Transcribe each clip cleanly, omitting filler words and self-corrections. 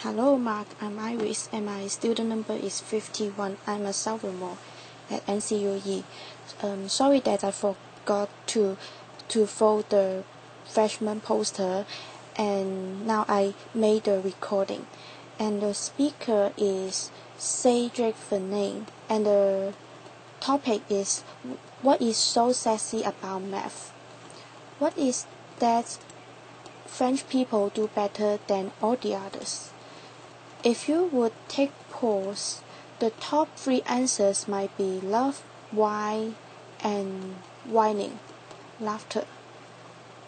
Hello Mark, I'm Iris and my student number is 51. I'm a Sophomore at NCUE. Sorry that I forgot to fold the freshman poster, and now I made the recording. And the speaker is Cedric Villani, and the topic is what is so sexy about math? What is that French people do better than all the others? If you would take polls, the top 3 answers might be love, wine, and whining, laughter.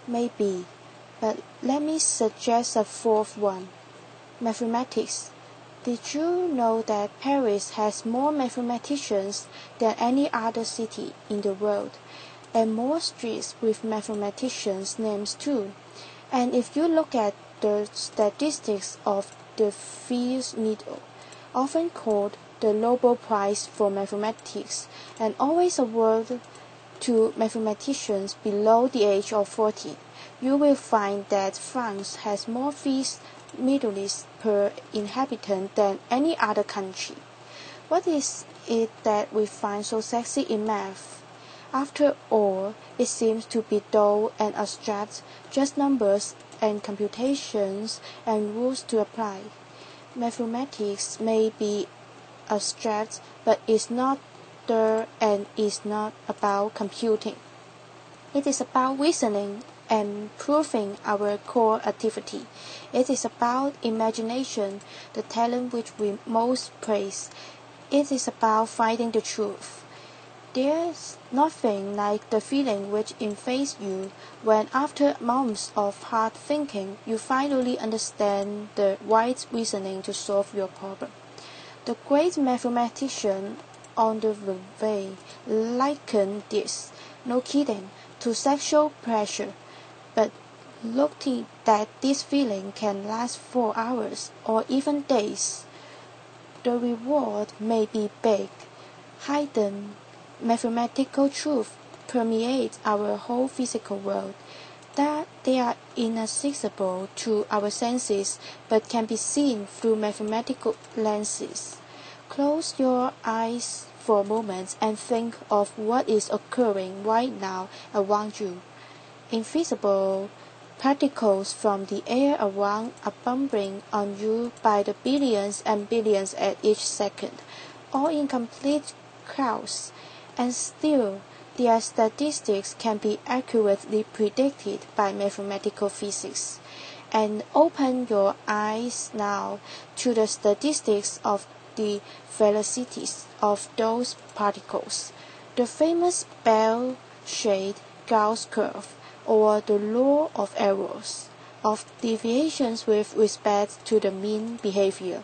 Maybe, but let me suggest a 4th one. Mathematics. Did you know that Paris has more mathematicians than any other city in the world, and more streets with mathematicians' names too? And if you look at the statistics of the Fields Medal, often called the Nobel Prize for Mathematics, and always awarded to mathematicians below the age of 40, you will find that France has more Fields Medalists per inhabitant than any other country. What is it that we find so sexy in math? After all, it seems to be dull and abstract, just numbers and computations and rules to apply. Mathematics may be abstract, but is not there and is not about computing. It is about reasoning and proving our core activity. It is about imagination, the talent which we most praise. It is about finding the truth. There's nothing like the feeling which invades you when after months of hard thinking you finally understand the right reasoning to solve your problem. The great mathematician on the way likened this, no kidding, to sexual pressure, but looking that this feeling can last for hours or even days. The reward may be big. Hidden mathematical truth permeates our whole physical world, that they are inaccessible to our senses but can be seen through mathematical lenses. Close your eyes for a moment and think of what is occurring right now around you. Invisible particles from the air around are bumping on you by the billions and billions at each second, all in complete chaos, and still their statistics can be accurately predicted by mathematical physics. And open your eyes now to the statistics of the velocities of those particles, the famous bell-shaped Gauss curve, or the law of errors, of deviations with respect to the mean behavior.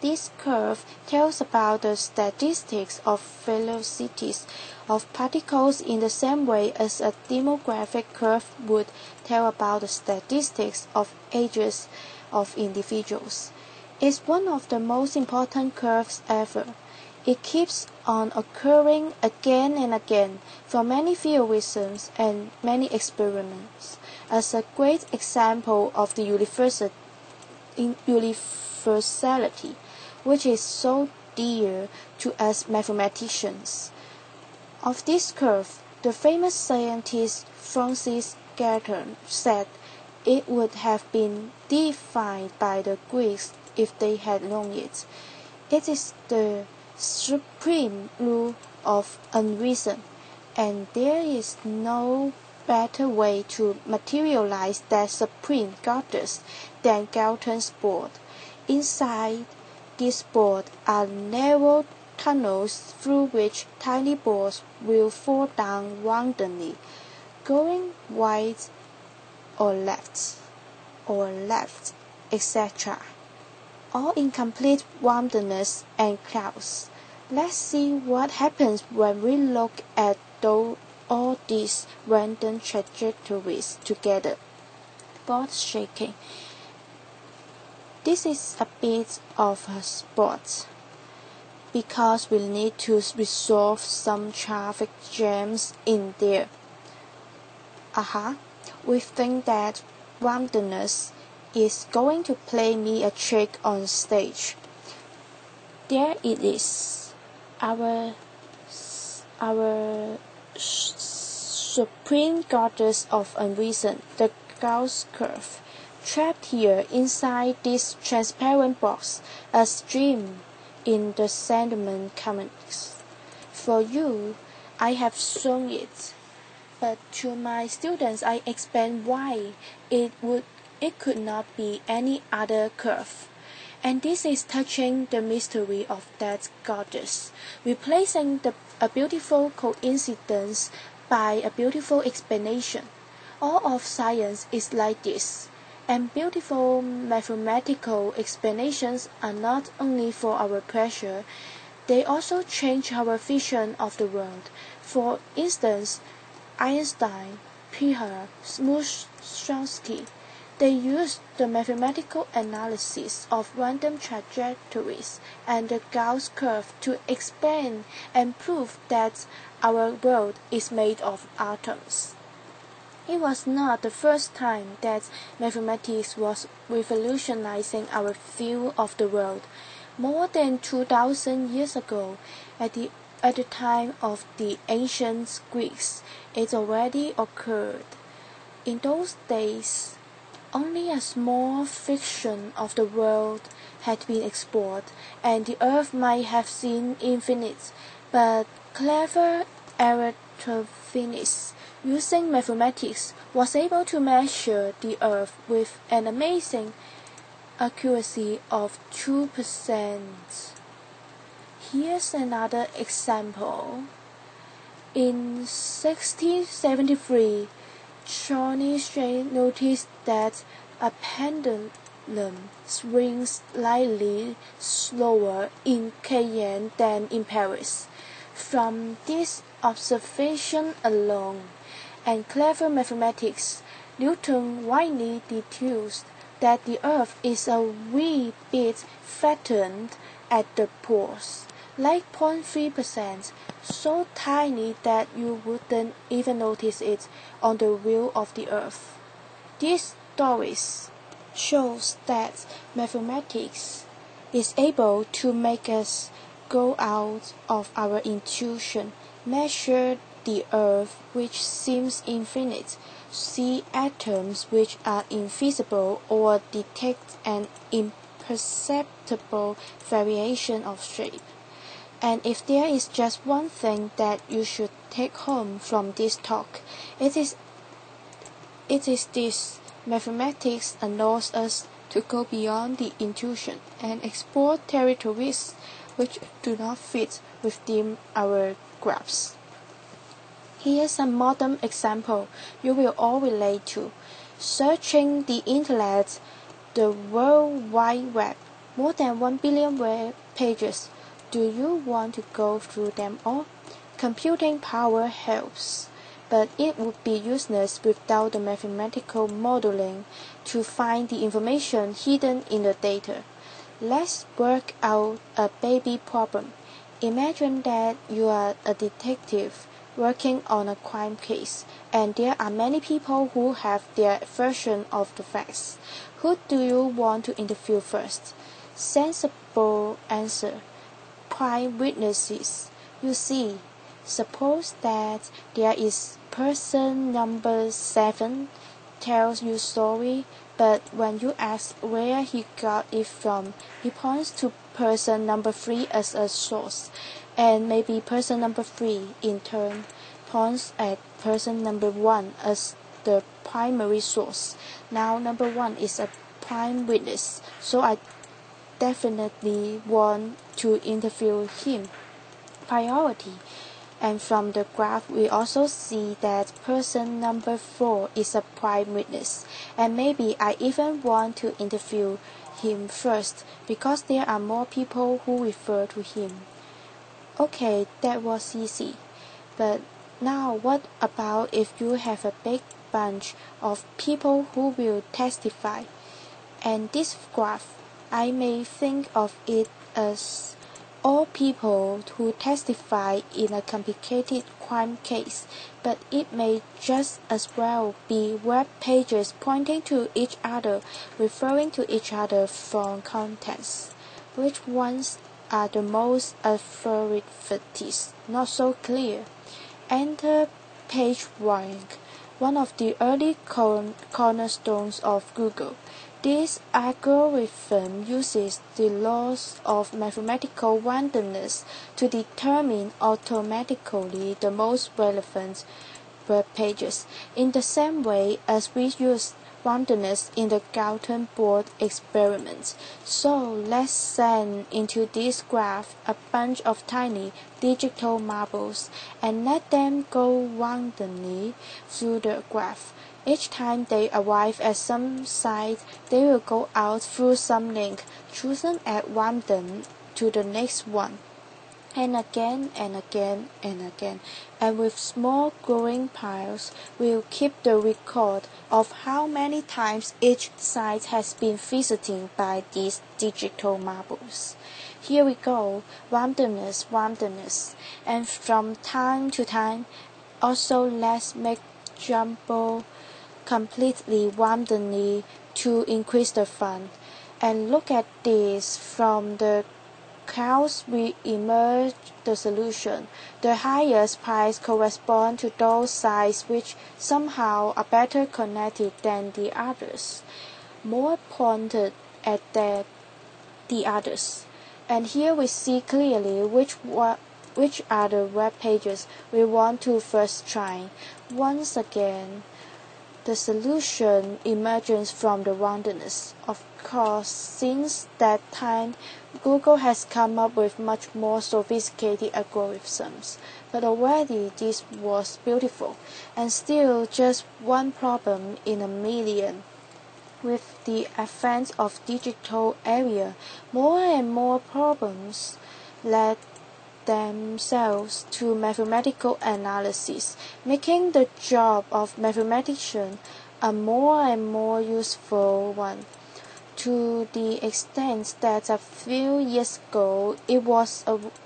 This curve tells about the statistics of velocities of particles in the same way as a demographic curve would tell about the statistics of ages of individuals. It's one of the most important curves ever. It keeps on occurring again and again for many theorems and many experiments, as a great example of the universality which is so dear to us mathematicians. Of this curve, the famous scientist Francis Galton said it would have been defined by the Greeks if they had known it. It is the supreme rule of unreason, and there is no better way to materialize that supreme goddess than Galton's board. Inside this board are narrow tunnels through which tiny balls will fall down randomly, going right or left, etc., all in complete randomness and chaos. Let's see what happens when we look at all these random trajectories together. Board shaking. This is a bit of a sport, because we need to resolve some traffic jams in there. We think that randomness is going to play me a trick on stage. There it is, our supreme goddess of unreason, the Gauss curve, trapped here inside this transparent box, a stream in the sentiment comics. For you, I have shown it, but to my students I explain why it could not be any other curve. And this is touching the mystery of that goddess, replacing a beautiful coincidence by a beautiful explanation. All of science is like this, and beautiful mathematical explanations are not only for our pleasure, they also change our vision of the world. For instance, Einstein, Peter, Smolensky, they used the mathematical analysis of random trajectories and the Gauss curve to explain and prove that our world is made of atoms. It was not the first time that mathematics was revolutionizing our view of the world. More than 2,000 years ago, at the time of the ancient Greeks, it already occurred. In those days, only a small fraction of the world had been explored, and the earth might have seemed infinite, but clever Eratosthenes, using mathematics, was able to measure the earth with an amazing accuracy of 2%. Here's another example. In 1673, Johnny Strange noticed that a pendulum swings slightly slower in Cayenne than in Paris. From this observation alone, and clever mathematics, Newton widely deduced that the Earth is a wee bit flattened at the poles, like 0.3%, so tiny that you wouldn't even notice it on the wheel of the Earth. These stories shows that mathematics is able to make us go out of our intuition, measure the Earth which seems infinite, see atoms which are invisible, or detect an imperceptible variation of shape. And if there is just one thing that you should take home from this talk, it is this: mathematics allows us to go beyond the intuition and explore territories which do not fit within our grasp. Here's a modern example you will all relate to. Searching the internet, the World Wide Web, more than 1 billion web pages. Do you want to go through them all? Computing power helps, but it would be useless without the mathematical modeling to find the information hidden in the data. Let's work out a baby problem. Imagine that you are a detective working on a crime case, and there are many people who have their version of the facts. Who do you want to interview first? Sensible answer: prime witnesses. You see, suppose that there is person number 7 tells you story, but when you ask where he got it from, he points to person number 3 as a source, and maybe person number 3 in turn points at person number 1 as the primary source. Now number 1 is a prime witness, so I definitely want to interview him. Priority. And from the graph we also see that person number 4 is a prime witness, and maybe I even want to interview him first because there are more people who refer to him. Okay, that was easy. But now what about if you have a big bunch of people who will testify? And this graph, I may think of it as all people who testify in a complicated crime case, but it may just as well be web pages pointing to each other, referring to each other from contents. Which ones are the most authoritative? Not so clear. Enter PageRank, one of the early cornerstones of Google. This algorithm uses the laws of mathematical randomness to determine automatically the most relevant web pages, in the same way as we use randomness in the Galton board experiment. So let's send into this graph a bunch of tiny digital marbles and let them go randomly through the graph. Each time they arrive at some site, they will go out through some link chosen at random to the next one, and again and again and again, and with small growing piles, we'll keep the record of how many times each site has been visited by these digital marbles. Here we go, randomness, randomness, and from time to time, also let's make jumbo completely randomly to increase the fun. And look at this, from the chaos we emerge the solution. The highest price corresponds to those sites which somehow are better connected than the others, more pointed at the others. And here we see clearly which are the web pages we want to first try. Once again, the solution emerges from the randomness. Of course, since that time, Google has come up with much more sophisticated algorithms, but already this was beautiful, and still just one problem in a million. With the advent of digital era, more and more problems led themselves to mathematical analysis, making the job of mathematician a more and more useful one, to the extent that a few years ago it was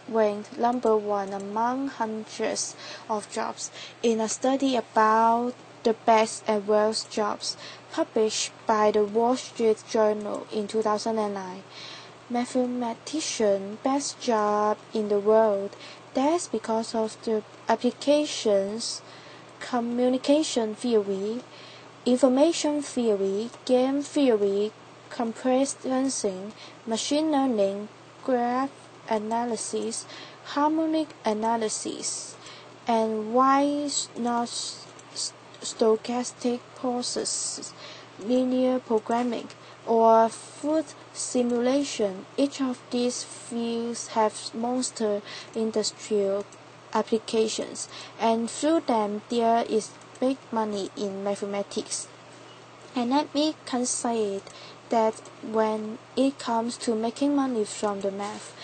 ranked number one among hundreds of jobs in a study about the best and worst jobs published by the Wall Street Journal in 2009. Mathematician best job in the world. That's because of the applications, communication theory, information theory, game theory, compressing, machine learning, graph analysis, harmonic analysis, and why not stochastic processes, linear programming, or food simulation. Each of these fields have monster industrial applications, and through them there is big money in mathematics. And let me concede that when it comes to making money from the math,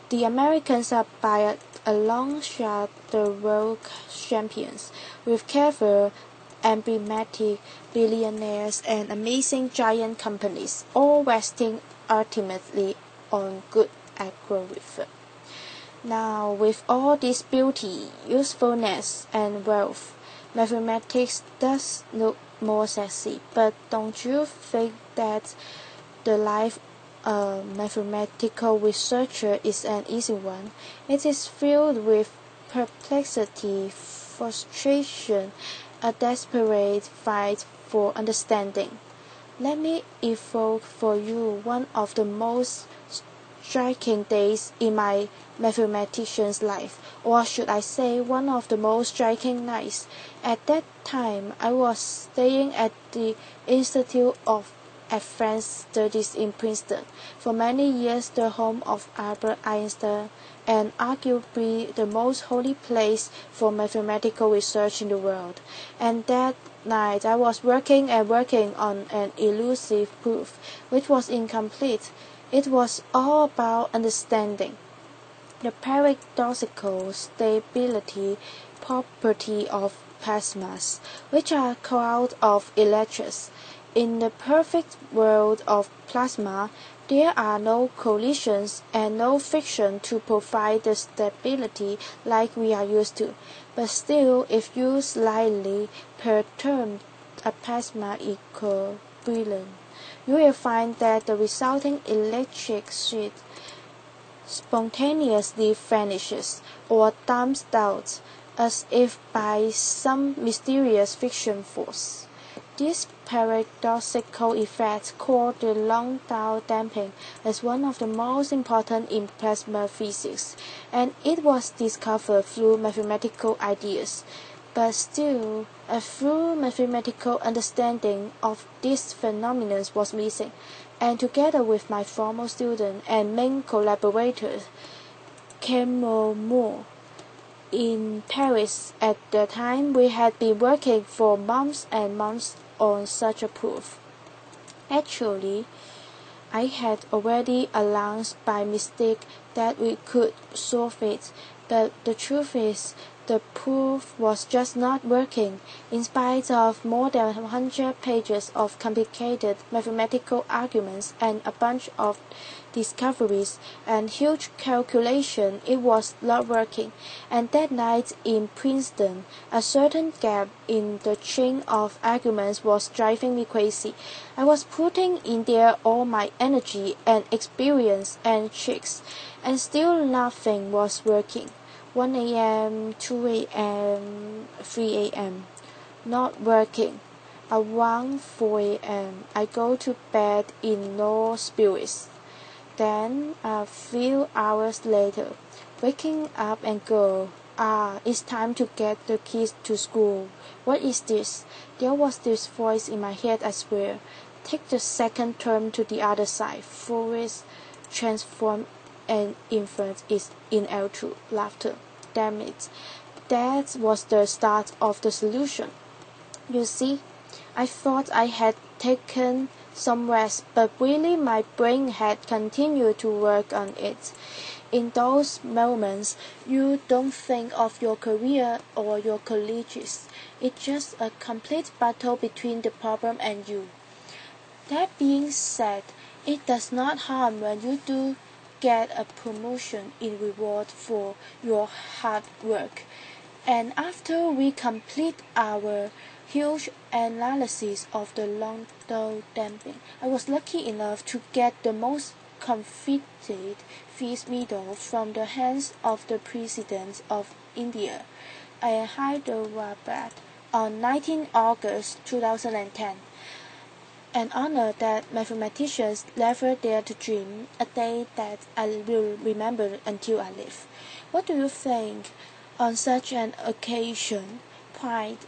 the Americans are by a long shot the world champions, with clever, emblematic billionaires and amazing giant companies, all resting ultimately on good algorithm. Now, with all this beauty, usefulness, and wealth, mathematics does look more sexy, but don't you think that the life a mathematical researcher is an easy one? It is filled with perplexity, frustration, a desperate fight for understanding. Let me evoke for you one of the most striking days in my mathematician's life, or should I say one of the most striking nights. At that time, I was staying at the Institute of Advanced Studies in Princeton, for many years the home of Albert Einstein, and arguably the most holy place for mathematical research in the world. And that night I was working on an elusive proof, which was incomplete. It was all about understanding the paradoxical stability property of plasmas, which are clouds of electrons. In the perfect world of plasma, there are no collisions and no friction to provide the stability like we are used to. But still, if you slightly perturb a plasma equilibrium, you will find that the resulting electric sheet spontaneously vanishes or dumps out, as if by some mysterious friction force. This paradoxical effect, called the long-down damping, is one of the most important in plasma physics, and it was discovered through mathematical ideas. But still, a full mathematical understanding of this phenomenon was missing, and together with my former student and main collaborator, Sophomore, in Paris at the time, we had been working for months and months on such a proof. Actually, I had already announced by mistake that we could solve it, but the truth is, the proof was just not working, in spite of more than 100 pages of complicated mathematical arguments and a bunch of discoveries and huge calculation. It was not working, and that night in Princeton, a certain gap in the chain of arguments was driving me crazy. I was putting in there all my energy and experience and tricks, and still nothing was working. 1 a.m., 2 a.m., 3 a.m. Not working. Around 4 a.m. I go to bed in low spirits. Then, a few hours later, waking up and go, it's time to get the kids to school. What is this? There was this voice in my head, I swear. Take the second term to the other side. Forest transform and inference is in L2. Laughter. Damn it. That was the start of the solution. You see, I thought I had taken some rest, but really my brain had continued to work on it. In those moments, you don't think of your career or your colleagues. It's just a complete battle between the problem and you. That being said, it does not harm when you do get a promotion in reward for your hard work. And after we complete our huge analysis of the long-down damping, I was lucky enough to get the most coveted Peace Medal from the hands of the President of India, Hyderabad, on 19 August 2010. An honor that mathematicians never dare to dream, a day that I will remember until I live. What do you think? On such an occasion, pride,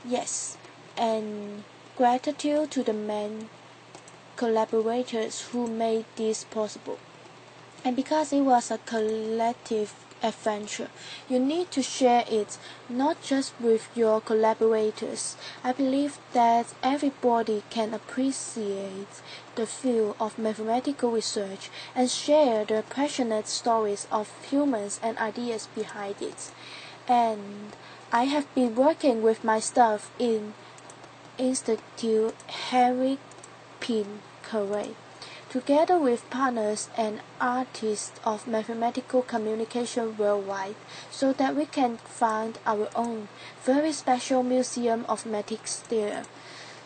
yes, and gratitude to the main collaborators who made this possible. And because it was a collective adventure, you need to share it, not just with your collaborators. I believe that everybody can appreciate the field of mathematical research and share the passionate stories of humans and ideas behind it. And I have been working with my staff in Institute Henry Pinkerway, together with partners and artists of mathematical communication worldwide, so that we can found our own very special museum of mathematics there.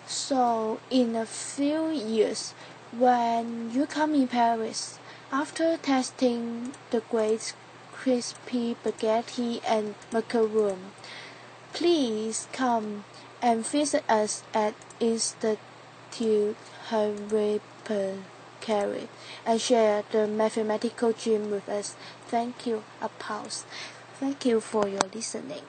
So, in a few years, when you come in Paris, after tasting the great crispy spaghetti and macaron, please come and visit us at Institute Henry Pinkerway and share the mathematical dream with us. Thank you. A pause. Thank you for your listening.